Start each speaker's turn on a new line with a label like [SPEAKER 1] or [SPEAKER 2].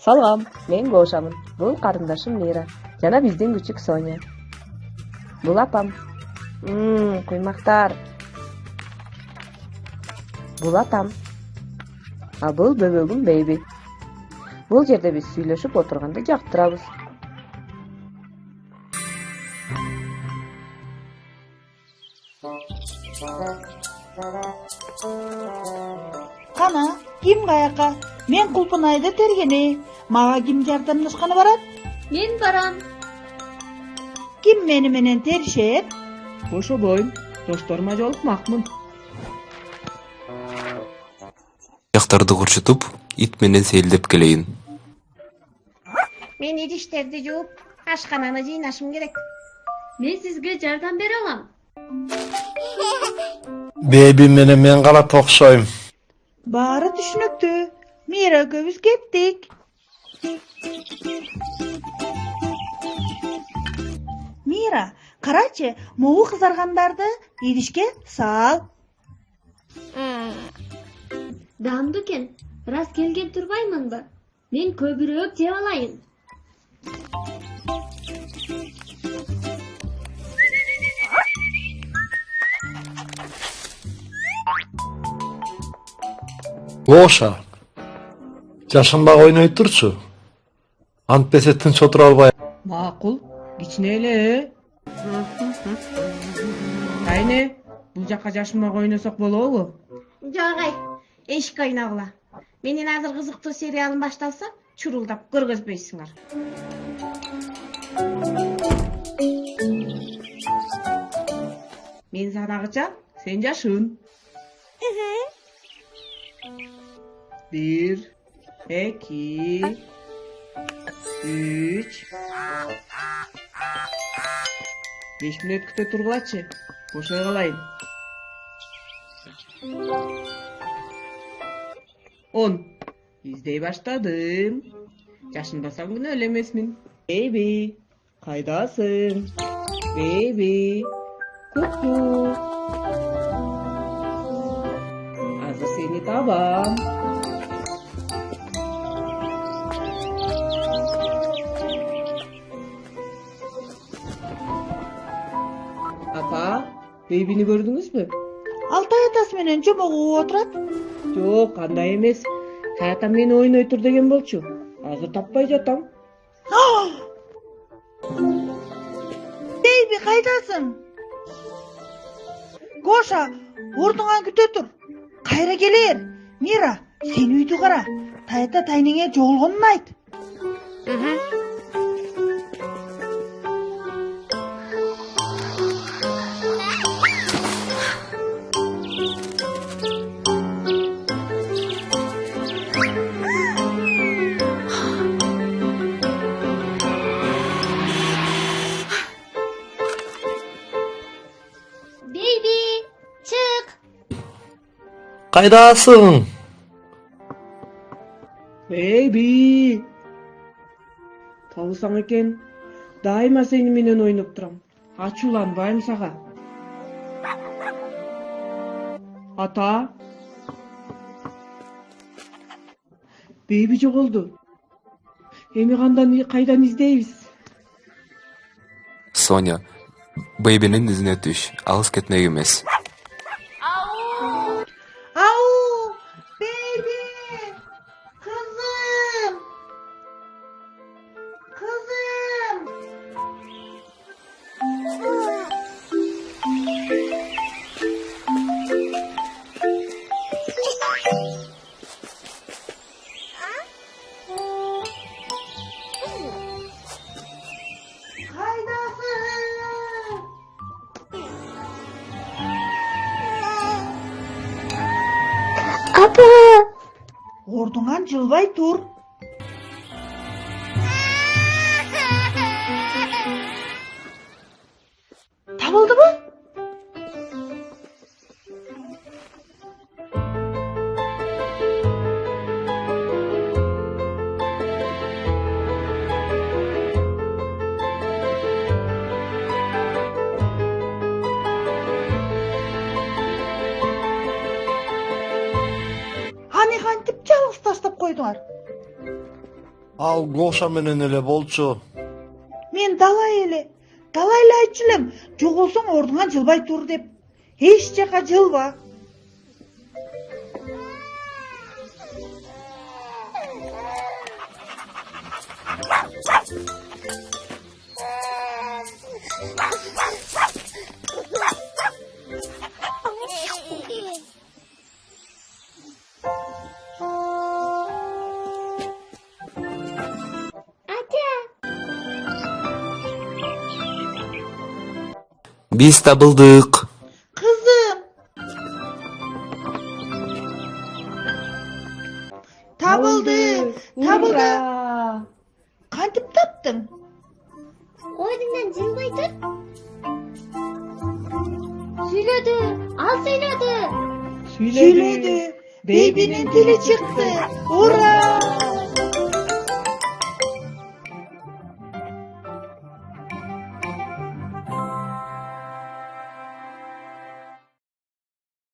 [SPEAKER 1] Салам, мен Гошамын. Бул карындашым Мира. Жана биздин күчүк Соня. Бул апам. Куймактар. Бул атам. А бул бөбөгүм Бейби. Бул жерде биз сүйлөшүп отурганды жактырабыз.
[SPEAKER 2] Кана, ким каяка? Мен Кулпунайды тергени. Мага ким жардамдашканы барат?
[SPEAKER 3] Мен барам.
[SPEAKER 2] Ким мени менен теришет?
[SPEAKER 1] Ошобойм, досторума жолукмакмын.
[SPEAKER 4] Аяктарды курчутуп, ит менен сейилдеп келейин.
[SPEAKER 5] Мен идиштерди жууп, ашкананы жыйнашым керек.
[SPEAKER 3] Мен сизге жардам бере алам.
[SPEAKER 6] Беби менен мен гана окшойм.
[SPEAKER 2] Баары түшүнүктүү. Мира экөөбүз кеттик. Мира, карачы, могу кызаргандарды идишке сал.
[SPEAKER 3] Даамдуу экен. Раз келген турбаймынбы? Мен көбүрөөк жеп алайын.
[SPEAKER 6] Гоша. Жашынбак ойной турчу. Антпесе тынч отура албай.
[SPEAKER 1] Макул, кичине эле. Кайне, бул жака жашынмак ойносок болобу?
[SPEAKER 5] Жок ай, эшик ойногула. Менин азыр кызыктуу сериалым башталса, чурулдап көргөзбөйсүңөр.
[SPEAKER 1] Мен санагыча, сен жашын. 1, 2, 3. 5 мүнөт күтө тургулачы. Бошой калайын. 10. Издей баштадым. Жашынбасам күнөө эле эмесмин. Бейби, кайдасың? Бейби, ку-ку. Азыр сени табам. Апа, Бейбини көрдүңүзбү?
[SPEAKER 2] Алтай атасы менен жомогуп отурат.
[SPEAKER 1] Жок, андай эмес. Таятам мени ойной тур деген болчу. Азыр таппай жатам.
[SPEAKER 2] Бейби, кайдасың? Гоша, ордуңан күтө тур. Кайра келер. Мира, сен үйдү кара. Тайта тайнеңе жоголгонун айт.
[SPEAKER 3] Бейби, чык.
[SPEAKER 6] Кайдасың?
[SPEAKER 1] Бейби. Табылсаң экен, дайыма сени менен ойноп турам. Ачууланбайм сага. Ата. Бейби жоголду. Эми кайдан издейбиз?
[SPEAKER 4] Соня, Бэйбинин изине түш, алыс кетмек эмес.
[SPEAKER 2] Ау! Бейби! Кызым! Кызым! Кайдасың?
[SPEAKER 3] Апа!
[SPEAKER 2] Ордуңан жылбай тур. Табылдыбы? Аны кантип жалгыз таштап койдуңар?
[SPEAKER 6] Ал Гоша менен эле болчу.
[SPEAKER 2] Мен далай эле айтчу элем, жоголсоң ордуңан жылбай тур деп. Эч жака жылба.
[SPEAKER 4] Биз табылдык.
[SPEAKER 2] Kızım. Tabıldı. Kantip taptın?
[SPEAKER 3] Ордуңдан жылбай тур. Сүйлөдү, ал сүйлөдү.
[SPEAKER 2] Söyledi. Baby'nin dili çıktı. Hurra!